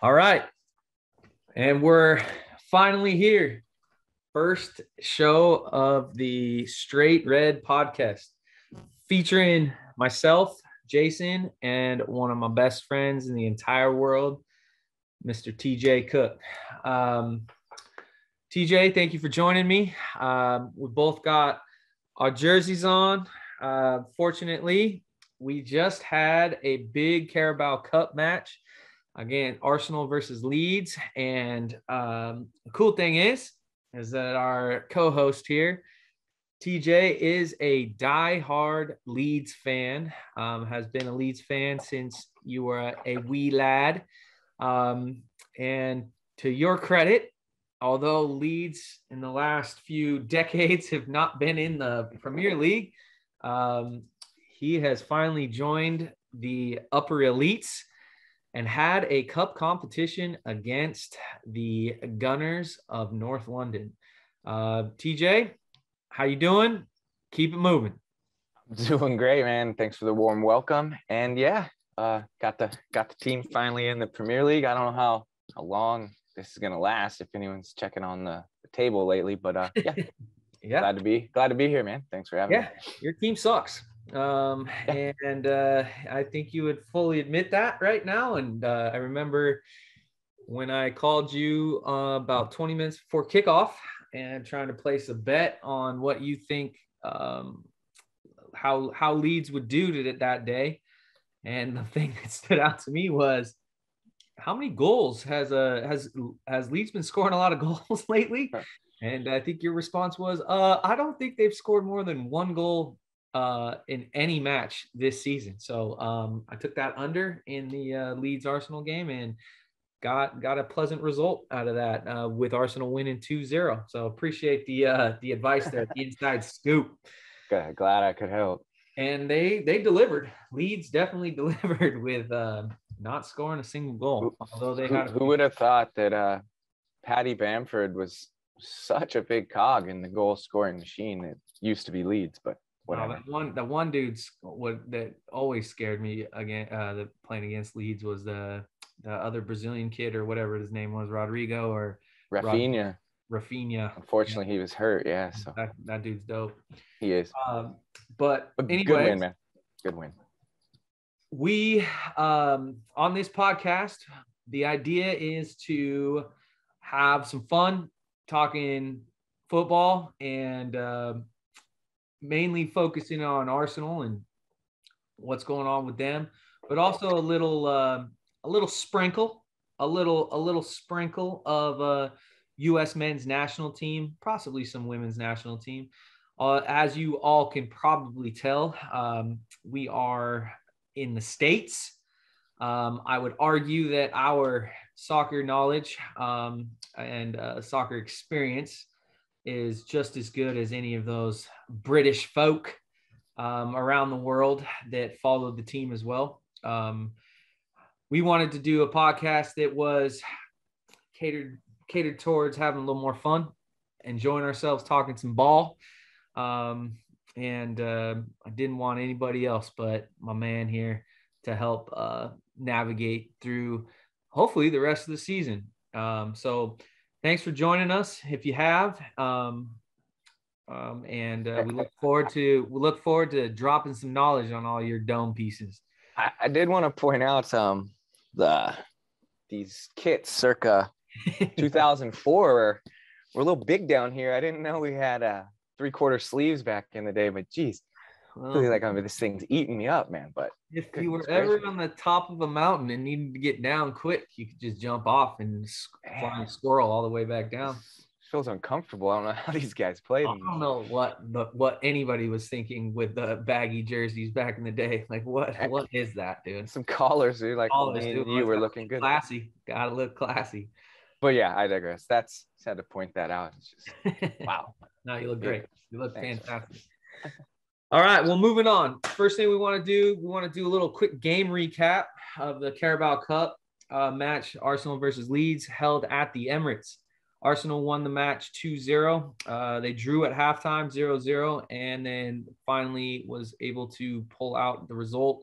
All right. And we're finally here. First show of the Straight Red podcast featuring myself, Jason, and one of my best friends in the entire world, Mr. TJ Cook. Um, TJ, thank you for joining me. We both got our jerseys on. Fortunately, we just had a big Carabao Cup match. Again, Arsenal versus Leeds. And the cool thing is that our co-host here, TJ, is a diehard Leeds fan, has been a Leeds fan since you were a wee lad. And to your credit, although Leeds in the last few decades have not been in the Premier League, um, he has finally joined the upper elites and had a cup competition against the Gunners of North London. TJ, how you doing? Keep it moving. Doing great, man. Thanks for the warm welcome. And yeah, got the team finally in the Premier League. I don't know how long this is gonna last if anyone's checking on the table lately, but yeah, Yeah, glad to be here, man. Thanks for having me. Your team sucks. And I think you would fully admit that right now. And I remember when I called you about 20 minutes before kickoff and trying to place a bet on what you think how Leeds would do to it that day. And the thing that stood out to me was how many goals has Leeds been scoring a lot of goals lately? And I think your response was, I don't think they've scored more than one goal in any match this season. So I took that under in the Leeds Arsenal game and got a pleasant result out of that with Arsenal winning 2-0. So appreciate the advice there, the inside scoop. Good. Glad I could help. And they delivered. Leeds definitely delivered with not scoring a single goal. Although they had who would have thought that Paddy Bamford was such a big cog in the goal scoring machine that used to be Leeds, but whatever. The one dude's that always scared me again. The playing against Leeds was the other Brazilian kid or whatever his name was, Rodrigo or Rafinha. Rafinha. Unfortunately, he was hurt. Yeah, so that dude's dope. He is. But anyway, good win, man. Good win. We on this podcast, the idea is to have some fun talking football and mainly focusing on Arsenal and what's going on with them, but also a little sprinkle of U.S. men's national team, possibly some women's national team. As you all can probably tell, we are in the States. I would argue that our soccer knowledge and soccer experience is just as good as any of those British folk around the world that followed the team as well. We wanted to do a podcast that was catered towards having a little more fun, enjoying ourselves, talking some ball. And I didn't want anybody else but my man here to help navigate through hopefully the rest of the season. So thanks for joining us if you have. And we look forward to dropping some knowledge on all your dome pieces. I did want to point out these kits circa 2004 were a little big down here. I didn't know we had 3/4 sleeves back in the day, but geez, I feel like this thing's eating me up, man. But if you were ever on the top of a mountain and needed to get down quick, you could just jump off and fly a squirrel all the way back down. Feels uncomfortable. I don't know how these guys play them. I don't know what anybody was thinking with the baggy jerseys back in the day. Like what is that, dude? Some collars, dude. Like collars, me and you were looking good. Classy. Gotta look classy. But yeah, I digress. Just had to point that out. It's just wow. No, you look great. You look fantastic. All right, well, moving on. First thing we want to do a little quick game recap of the Carabao Cup match, Arsenal versus Leeds, held at the Emirates. Arsenal won the match 2-0. They drew at halftime 0-0, and then finally was able to pull out the result